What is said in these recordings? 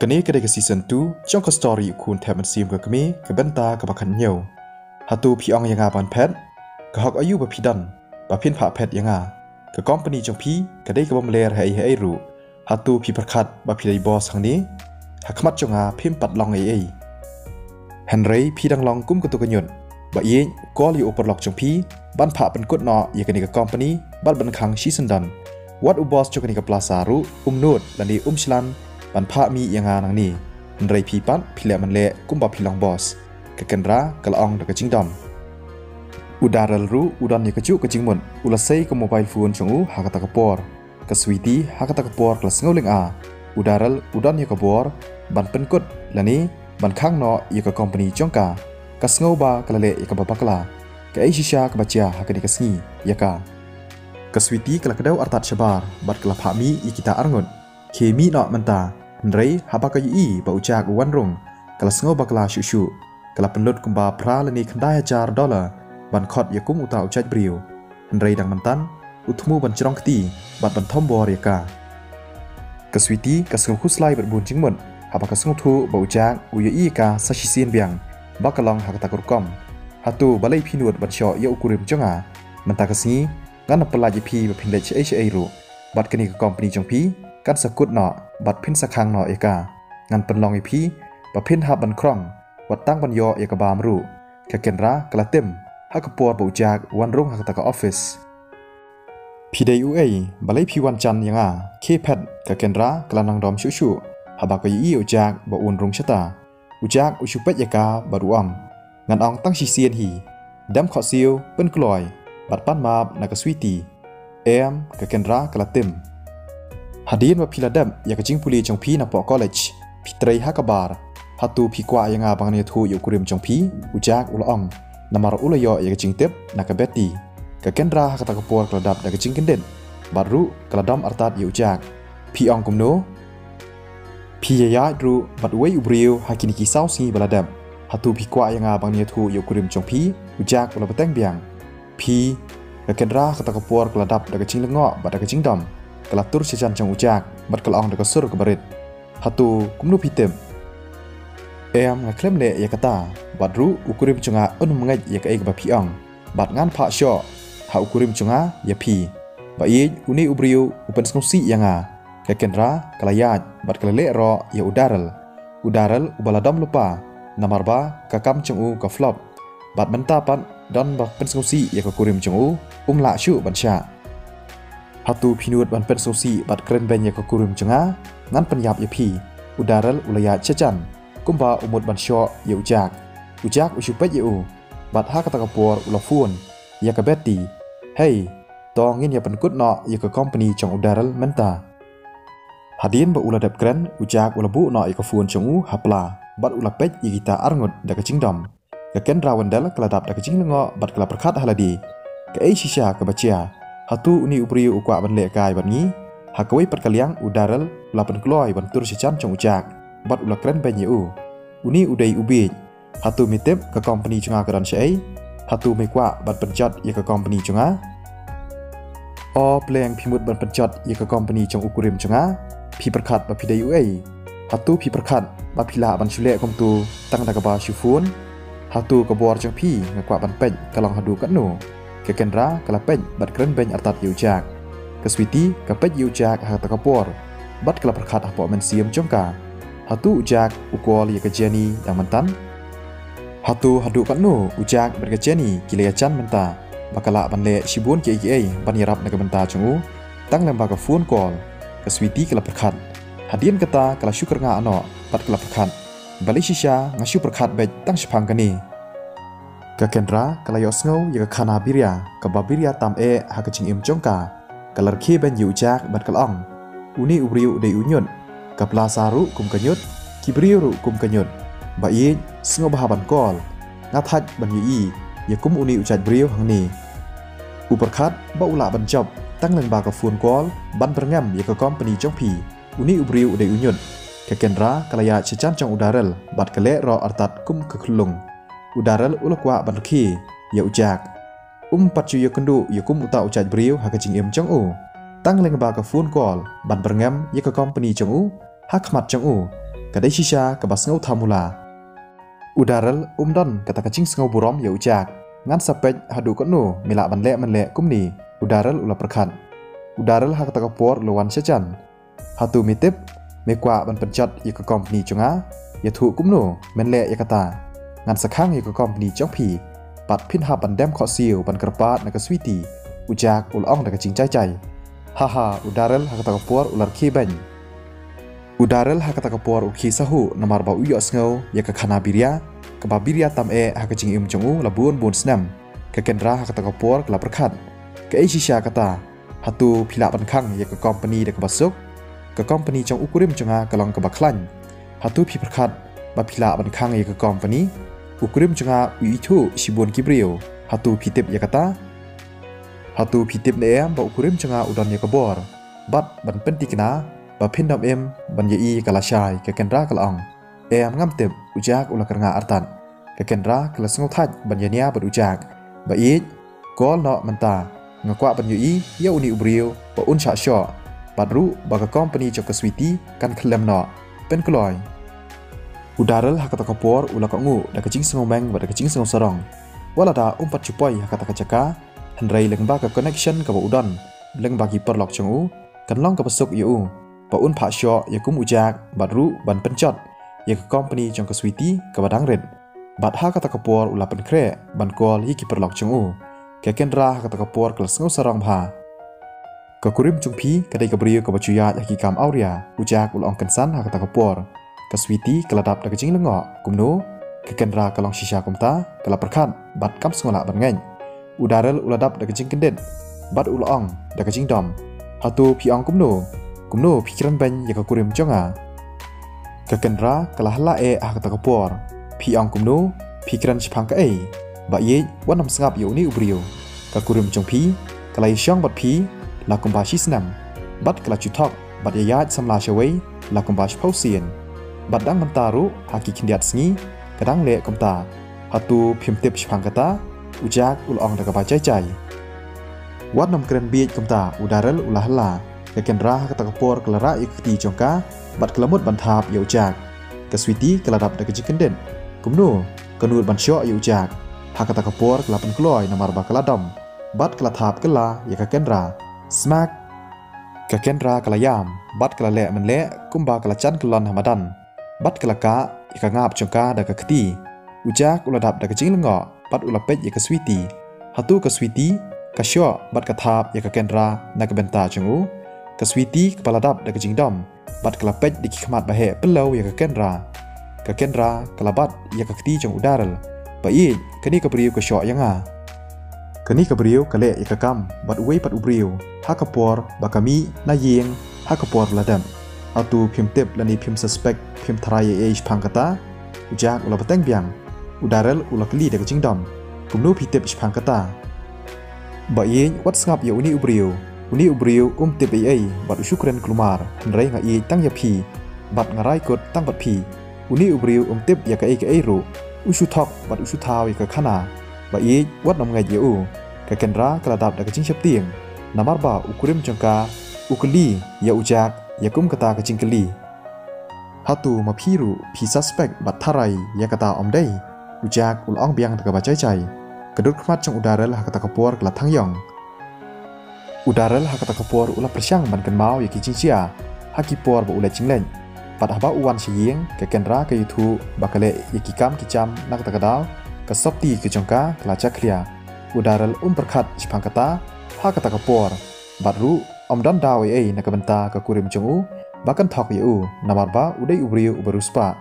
กันนี้ก็ได้กับซีซั่น2จ้องกับสตอรี่คุณแทบมันซีมกับกมีกับเบนตากับบักขันเหนียวหาตูพี่อองยังงาบันแพทกับฮอกอายุแบบพี่ดันแบบเพี้ยนผ่าแพทยังงากับกอมปนีจงพี่ก็ได้กับบอมเลร์ให้รู้หาตูพี่ประคัดแบบพี่ได้บอสครั้งนี้หักมัดจงงาเพี้ยนปัดลองเฮนรี่พี่ดังลองกุ้มกับตัวกันยนบ่เย่ก็ลีโอปลอกจงพี่บ้านผ่าเป็นกดนออย่างกันนี้กับกอมปนีบ้านบันคังชิสันดันวัดอุบอสจงกันนี้กับปลาสารุนูดและนี่ชลันบันพามียังงานางนี้มันไรพีปัดพิเลมันเละกุ้มบ่พิลองบอสกันรากระอองดักจิงดอมอุดารัลรู้อุดอนยกจุกจิงมนอุลาเซย์กับโมบายโฟนจงอูฮักตะกปอร์กับสวีตี้ฮักตะกปอร์กลัสเงาเลงอุดารัลอุดอนยกบอร์บันเป็นกดและนี้บันข้างนอยกคอมพานีจงกากับเงาบากละเละยกบับบักลากับเอชิชากับบัจยาฮักดิกัสงียกากับสวีตี้กลักเดาอัตตัดชบาร์บัดกลับพามีอีกิตาอารงดเคมีนอมันตาไรฮับกายอีบ่าวจากวันรงกลัสเงาบักลาชูกลับเป็นลดกุมบาพระและนี้คันได้$1บันคอดยากุ้มอุตาอุจัดบริวไรดังมันตันอุทมูบันจรองคตีบัดบันทอมบอริกากสวีตี้กสงคุสไลบัดบุญจิงมนฮับกสงทูบ่าวจากอุยอีกาสัชิเซียนเบียงบักกลองหักตะกรุกอมฮัตูบัลเลยพินวดบัดชอยาอุกุริมจงมันตากสีงานนับปลายพีแบบพินเลชรูบัดกันนี้กับกอมปนีจงพีกันสกุดหนอบัดพินสักครั้งหนอเอกางานเป็นลองอีพีบัดพินหับบันครองวัดตั้งบันยอเอกบามรูแค่เกนรากระเต็มฮักปวดบ่จากวันรุ่งหักตะกออฟฟิศพีเดยูบัลเลยพีวันจันยังเคแพดแค่เกนรากระนังดอมชูฮับกยีอุจากบ่อุ่นรุ่งชะตาอุจากอุชุเป็ดยากาบัดอุมงานอองตั้งชีเซียนฮีดำขอซิลเป็นกลอยบัดปั้นมาบนักสวีตีแแค่เกนรากระเต็มฮัดดีนว่าพิลาเดมอยากจิงปุลีจงพีนับปอคอลเลจพิตรฮักบาร์ฮัตูพิกว่ายังบางเนทูอยู่กริมจงพีอุจากอุลอองนามารอุลยออยากจิงเต็บนักเบตตีกับเกนราฮักตะกปวร์กระดับนักจิงกันเด่นบารุกระดอมอัตตัดอยู่จากพีอองกุมโนพียาดูบัดเวอุบริวฮักินิกิซาวซีบลาเดมฮัตูพิกว่ายังบางเนทูอยู่กริมจงพีอุจากอุลาเบตังเบียงพีกับเกนราฮักตะกปวร์กระดับนักจิงละเงาะบัดนักจิงดอมกลับตุรชิจันจงอุจากบัดกลองนักสุรกบริดฮัตูกุมโนพิเต็มงาเคลมเละยากตาบัดรู้อุกุริมจงอาอุนมงายยากเอกแบบพี่องบัดงานพระชอหาอุกุริมจงอายาพีบัดยีอุนีอุบริวอุปนสงสียังแกเกนรากลายาดบัดกลเละรอยาอุดารัลอุบลาดอมลุปานามารบากะกัมจงอูกะฟลอปบัดมันตาปันดอนบัดเป็นสงสียากกุริมจงอูละชูบัญชาฮัตูพินูดบันเป็นสงสีบัดเกรนเบนยากกุริมจงางานปัญญาบยาพีอุดารัลอุลยาเชจันกุมบาอุมดบันชอเยอุจากอุชุเป็ดเยอูบัดฮักตะกปวร์อุลาฟูนยากเบตตีเฮ้ยตองเงินยาเป็นกุดเนาะยากคอมพานีจงอุดารัลเมนตาฮัดดินบะอุลาเดบเกรนอุจากอุลาบุเนาะยากฟูนจงอูฮับลาบัดอุลาเป็ดยกิตาอารงดดักจิงดอมกะเกนราวันเดลกระดับดักจิงละเงาะบัดกระประคัดฮัลดีกะเอชิชากะบัจยาฮัตูอุนีอุบริอุกวาบันเละกายบัดนี้ฮักไว้ปัดกะเลียงอุดารัลอุลาเป็นกลอยบันตุรชิจันจงอุจากบัดอุลาเกรนเป็นยูอุนีอุเดยอุบีฮัตูมิเต็บกับคอมพานีจงอากระดันเชยฮัตูไม่กว่าบัดเป็นจัดยกับคอมพานีจงอาเพลงพิมุดบัดเป็นจัดยกับคอมพานีจงอุกุริมจงอาพิประคัดบัดพิเดยูฮัตูพิประคัดบัดพิลาบันชุเล่คอมตูตั้งตะกบาชูฟูนฮัตูกบวอร์จังพี่งกว่าบันเป็ดกะลองฮัดูกันโนกะเกนรากะละเป็ดบัดเกรนเป็นอัตตัดยูจากกะสวีตี้กะเป็ดยูจากฮักตะกปวร์บัดกะละประคัดฮับปอมันเสียมจงกาฮัตูอุจากอุกอลยากเจนีดังมันตันฮัตูฮัดูกันโนอุจากเบรกเจนีกิเลจันมันตาบักละบันเละชิบุนเกยบันยรับนักบันตาจงอูตั้งลำบากกับฟูนกอลกสวีตีกลับประคัดฮัดเดียนกตากลับชุกรงาอนอบัดกลับประคัดบัลิชิชางาชุประคัดเบจตั้งชิพังกันนีกะเกนรากลับยอสเงายากคานาบิริยากับบาบิริยาตามฮักจิงเอ็มจงกากลับเคเป็นยูจากบัดกละองอุนีอุบริวเดยุญยนกับลาซารุกุมกัญยุดคิบริรุกุมกัญยุดบาอีสงบหาบันกอลงาทัดบันยูยากุมอุนีอุจัดบริวหังนีอุปคัดบ่อุลาบันจบตั้งเล่นบากับฟูนกอลบันประงมยากกอมปนีจงพีอุนีอุบริวเดยุญยนแค่เกนรากลายาเชจันจงอุดารัลบัดกะเละรออัตตัดกุมกะคลุงอุดารัลอุลกวาบันคียาอุจากปัจจุยากันดูยากุมอุตาอุจัดบริวฮักจิงเอ็มจงอูตั้งเล่นบากับฟูนกอลบันประงมยากกอมปนีจงอูฮักมัดจงอูก kadai shisha ke bas ngau thamula udaral umdan kata kacing sengau burom ya ujak ngan sapej hadu kono mila manle kumni udaral ula perkhat udaral ha kata kapor lawan sejan hatu mitip mekwa ban pencot ya ke company chunga ya thu kumno menle ya kata ngan sakhang ya ke company chong phi pat phin ha ban dem kho siu ban kerpat na ke switi ujak ulong na ke cing cai haha udaral ha kata kapor ular khi ban udaral ha kata kapor ukhi sahu namar ba uyo sngo ya ke khana biria ke ba biria tam ha ke cing chungu labun bun snam ke kendra ha kata kapor kala perkhat ke shisha kata hatu phila ban khang ya ke company de ke basuk ke company trong ukurim chunga kalong ke baklan hatu phi perkhat ba phila ban khang ya ke company ukurim chunga uithu sibun kibrio hatu phitip ya kata hatu phitip ne ba ukurim chunga udan ya ke bor bat ban pentikna ba phindam ban ye kala shai ke kendra kalong ngam tep ujak ula karnga artan ke kendra kala sngo thaj ban yania ba ujak ba kol no manta ngakwa ban ye ya uni ubrio ba un sha sho badru ba ka company chok switi kan khlem no pen kloy udaral hakata kapor ula ka ngu da kacing sngo meng ba da kacing sngo sarong wala da umpat chupoi hakata kachaka hanrei leng ba ka connection ka ba udan leng ba ki perlok chongu kan long ka pasuk yu ba un pha sho ya kum ujak badru ban pencot ya ka company chong ka switi ka badang red bad ha kata kapor ula pen kre ban kol ki perlok chongu ke kendra kata kapor kal sngo sarong bha ka kurim chungphi kadai ka brio ka bachuya ki kam auria ujak ulong kansan ha kata kapor ka switi kaladap da kacing lengo kumno ke kendra kalong shisha kumta kala perkhat bat kam sngola ban ngain udaral uladap da kacing kendet bat ulong da kacing dom hatu piang kumno pikiran ban ya ka kurim jonga ke kendra kala hala ha kata kapor piang kumno pikiran chipang ka ba ye wanam sngap yo ni ubrio ka kurim chungphi kala yong bat phi la kumbashi snam bat kala chutok bat yayat samla shawai la kumbash pausian bat dang mantaru haki kindiat sngi kadang le kumta hatu phimtip chipang kata ujak ulong daga bacai cai wat nam kren biet kumta udaral ulahla ke kendra kata kapor kelara ikti jongka bat kelamut bantap ya ujak ke switi keladap daga jikenden kumno kanut ban syo ya ujak hakata kapor kelapan kloy namar ba keladam bat kelatap kela ya ke kendra smak ke kendra kelayam bat kelale menle kumba kelachan kelon hamadan bat kelaka ya ke ngap jongka daga keti ujak uladap daga jinglengo bat ulapet ya ke switi hatu ke switi ka syo bat katap ya ke kendra na ke benta chungu ke switi kepala dap daga jingdom bat kelapet di khmat bahe pelau ya ke kendra kelabat ya ke keti jong udaral ba kani ke brio ke syo yanga kani ke brio kale ya ke kam bat uwei pat ubrio ha kapor ba kami na yeng ha kapor ladam atu phimtip lani phim suspect phim tharai phangkata ujak ula bateng biang udaral ula kli daga jingdom kumno phitip phangkata ba wat sngap ya uni ubrio tip bat usyukren klumar hanrei nga tang ya phi bat ngarai kot tang bat phi uni ubrio tip ya ka ru usuthok bat usuthaw ya ka khana ba wat nam ngai u ka kendra kaladap daga jing septieng namar ba ukurim jongka ukli ya ujak ya kum kata ka jingkeli hatu maphiru phi suspect bat tharai ya kata omdei ujak ulong biang daga bacai cai kedut khmat chong udaral ha kata kapor kala thangyong udaral ha kata kapor ula persyang ban kan mau ya ki jingsia ha ki por ba ula jingleng pat haba uwan siyeng ke kendra ke yutu bakale ya ki kam ki cham nak ta kadal ka sopti ke jongka kala chakria udaral perkhat chipang kata ha kata kapor batru omdan dawe na ka benta ka kurim chungu bakan thok yu namar ba udai ubriu ubaruspa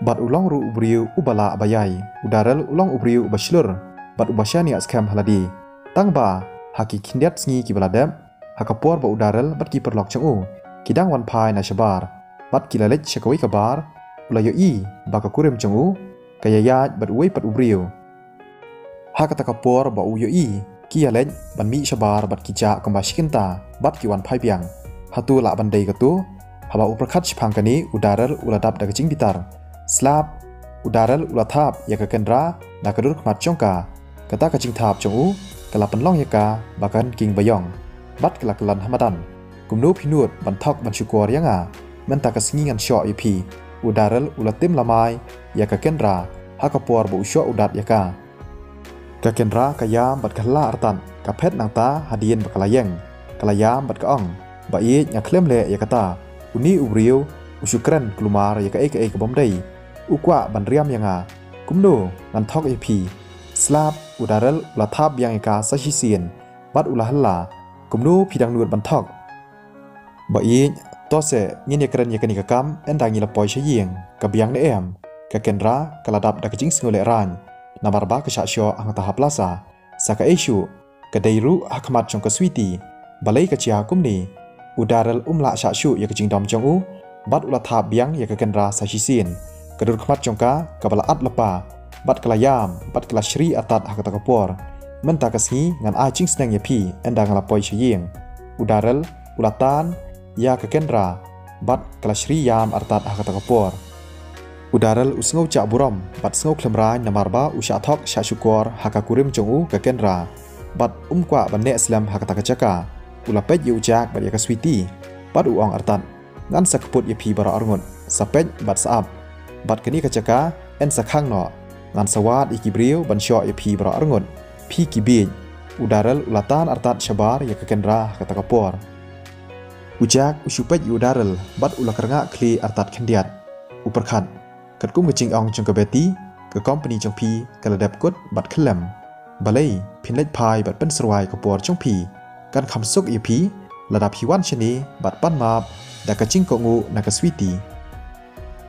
bat ulong ru ubriu ubala abayai udaral ulong ubriu ubashlur bat ubashani askam haladi tangba haki kindiat sngi ki baladam hakapor ba udaral bat ki perlok chungu kidang wan pai na shabar bat kilalet shakawi kabar ulayo ba ka kurim chungu kayayat bat uwei pat ubriu hakata kapor ba uyo ki yalen ban mi shabar bat kicha kambashikinta bat ki wan pai piang hatu la bandai katu haba uperkhat shipangkani udaral uladap daga jing bitar slap udaral ulathap ya ka kendra na kadur khmat chongka kata ka jing thap chongu kala panlong ya ka bakan king bayong bat kala kalan hamadan kumno phinut ban thok ban shukor yanga mentah kesengingan syok yapi udaral ulatim lamai ya ka kendra hakapor bu syok udat ya ka kendra kayam bat khala artan ka phet nang ta hadien bakalayeng kalayam bat ka ong ba i nya klem le ya kata uni ubriu usukran klumar ya ka e ka bomdai ukwa ban riam yanga kumno nan thok yapi slap udaral ulathap yang ka sasisien bat ulahalla kumno phidang nuat ban thok ba i tose ngin yakran yakani ka kam endang ila poi shayeng ka biang ne em ka kendra kaladap da kajing sngole ran namar ba ka sha ang ta haplasa saka eshu ka deiru hakmat chong ka switi balai ka chia kumni udaral umla sha shu ya kajing dom chong u bat ula tha biang ya ka kendra sa shisin kadur khmat chong ka bala at lapa bat kalayam bat kala shri atat hakata kapor menta kasngi ngan a ching snang ya phi endang la poi shayeng udaral ulatan ya ka kendra bat kalashri yam artat hakata kapor udaral usngau cha buram bat sngau khlemra namarba usha thok sha shukor hakakurim chongu ka kendra bat umkwa banne islam hakata kachaka ulapet yu jak bat ya ka switi bat uang artat ngan sakput ya phi bara arngot sapet bat saap bat kani kachaka en sakhang no ngan sawat ikibriu ban syo ya phi bara arngot phi kibij udaral ulatan artat shabar ya ka kendra hakata kapor ujak usupet udaral bat ulakaranga kli artat khendiat uperkhat katkum kaching ong chong ka beti ka company chong phi kaladap kut bat khlam balai phinlej phai bat pen srwai ka por chong phi kan khamsuk ye phi ladap hiwan chani bat pan map da kaching ko ngu na ka switi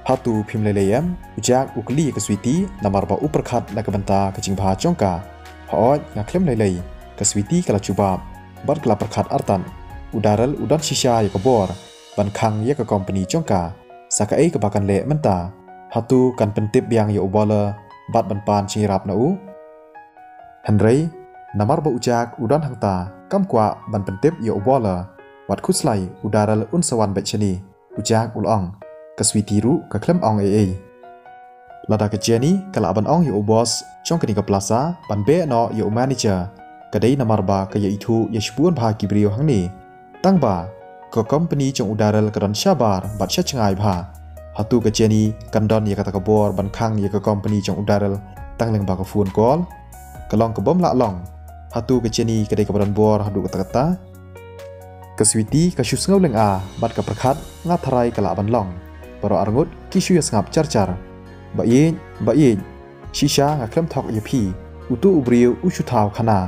hatu phimleleyam ujak ukli ka switi namar ba uperkhat na ka banta kaching bha chongka haot nga khlem lelei ka switi kala chubab bat kala perkhat artan udaral udan shisha ya kabor ban khang ya ka company chongka saka e ka bakan le menta hatu kan pentip yang ya ubala bat ban pan chirap na u henry namar ba ujak udan hangta kamkwa ban pentip ya ubala wat khuslai udaral unsawan bechani ujak ulong ka switiru ka klem ong e lada ka jeni kala ban ong ya ubos chongkani ka plaza ban be no ya manager kadai namar ba ka ya itu ya shbuan bha kibrio hangni tangba ko company chong udaral karon shabar bat sha changai bha hatu ka jeni kandon ya kata ka bor ban khang ya ka company chong udaral tangleng ba ka phone call kalong ka bom la long hatu ka jeni kadai ka baran bor hadu kata kata ka switi ka shusngau leng a bat ka prakhat nga tharai kala ban long baro arngut kishu ya ngap char ba ye shisha nga klem thok ya phi utu ubriu ushu thaw khana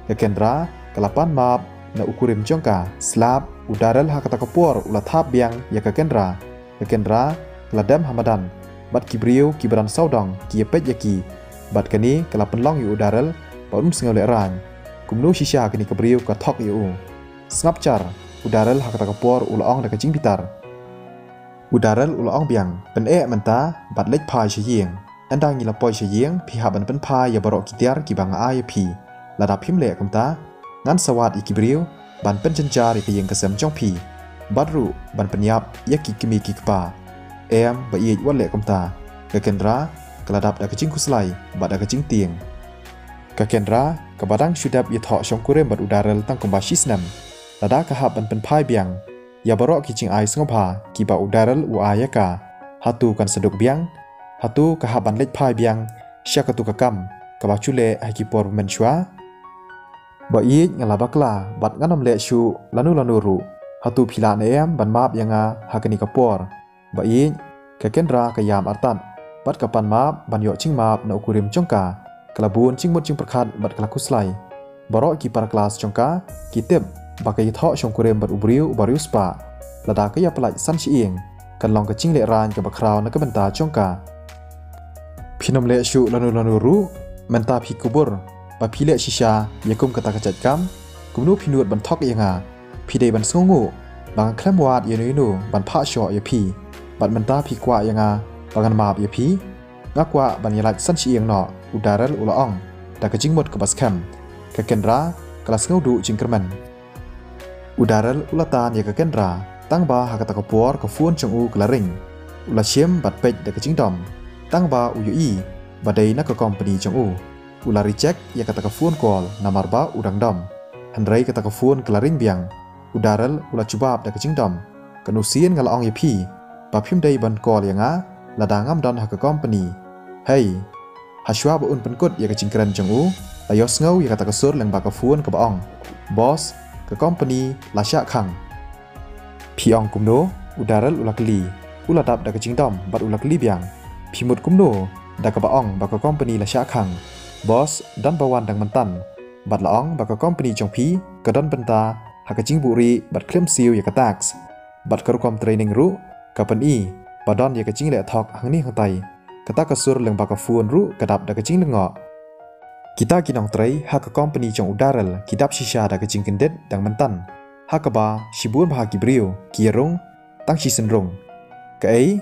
ka kendra kalapan map na ukurim jongka slap udaral hakata kapor ulathap biang ya ka kendra ladam hamadan bat kibriu kibran saudong kiepet yaki bat kani kala penlong yu udaral paum singau le ran kumnu shisha kani kabriu ka thok yu snapchar udaral hakata kapor ulaong da kajing bitar udaral ulaong biang pen e menta bat lek phai shiyeng andang ngila poi shiyeng phi haban pen phai ya barok kitiar kibang a phi ladap him le kamta ngan sawat ikibriu ban pencencar ikiyeng kesem chong phi badru ban penyap yaki kimi kikpa em ba ye wale kamta ka kendra kaladap da kaching kuslai ba da kaching tieng ka kendra ka badang shudap ye tho shong kurem bad udaral tang komba shisnam lada ka hab ban pen phai biang ya barok kiching ai sngopha ki ba udaral u ayaka hatu kan seduk biang hatu ka haban lek phai biang syakatu ka kam ka ba chule ai ki por menchua ba i ngala bakla bat nganom le shu lanu ru hatu phila neam ban map yanga hakani kapor ba i ka kendra ka yam artan bat ka pan map ban yo ching map na ukurim chongka kalabun chingmut ching prakhat bat kala kuslai barok ki par kelas chongka kitep ba ka tho shong kurem bat ubriu ubarius pa lada ka ya plai san chi ing kan long ka ching le ran ka ba kraw na ka banta chongka phinom le shu lanu ru menta phi kubur ba phile shisha yakum kata kachat kam kumnu phinut ban thok yanga phidei ban songu bang khlamwat yenu ban pha sho ya phi bat menta phi kwa yanga bangan map ya phi ngakwa ban yalat san chi yang no udaral ulaong da ka jingmot ka baskam ka kendra kelas ngaudu jingkerman udaral ulatan ya ka kendra tangba hakata ka por ka fuon chongu klaring ula chem bat pej da ka jingdom tangba uyui badai na ka company chongu ula reject ya kata ka phone call namar ba udang dam handrai kata ka phone klaring biang udaral ula chubab da kaching dam kanusien ngalaong ya phi ba phim dei ban kol yanga lada ngam don ha ka company hey hashwa ba un penkut ya ka cingkran jong u la yos ngau ya kata kasur leng ba ka fuan ka baong boss ka company la sha khang piong kumno udaral ulakli uladap da ka cingdom bat ulakli biang phimut kumno da ka baong ba ka company la sha khang boss dan bawan dang mantan bat laong ba ka company jong phi ka don benta ha ka cingburi bat klem siu ya ka tax bat ka rukom training ru ka pan i badon ya ka cing le thok hang ni hang tai kata kasur leng ba ka fuan ru kadap da ka cing lengo kita kinong trai ha ka company jong udaral kidap shisha da ka cing kendet dang mantan ha ka ba shibun ba ki brio kierong tang shi senrong ka ei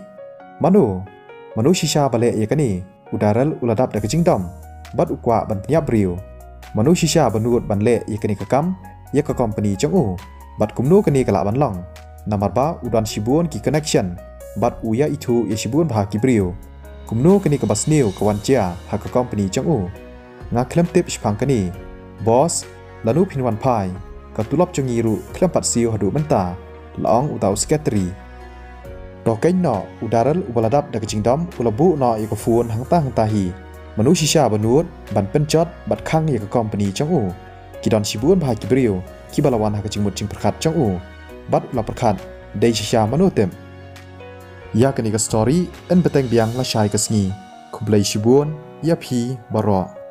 manu shisha bale ya ka ni udaral uladap da ka cing dom bat ukwa ban pnya brio manu shisha banut ban le ya ka ni ka kam ya ka company jong u bat kumnu ka ni kala ban long namar ba udan shibun ki connection bat uya itu ya shibun ba ki brio kumnu kini ke basniu kawan cia ha ka company jong u nga klem tip spang kani boss lanu pinwan pai ka tulop jongiru klem pat siu hadu menta laong utau sketri rokain no udaral ubaladap da kecingdam ulabu no ya ka fuan hang ta hi manu shisha banut ban pencot bat khang ya ka company jong u kidon shibun ba ki brio ki balawan ha ka cingmut cing perkhat jong u bat ula perkhat dei shisha manu tem ya kani ka story en beteng biang la shai ka sngi kublai shibun ya phi baro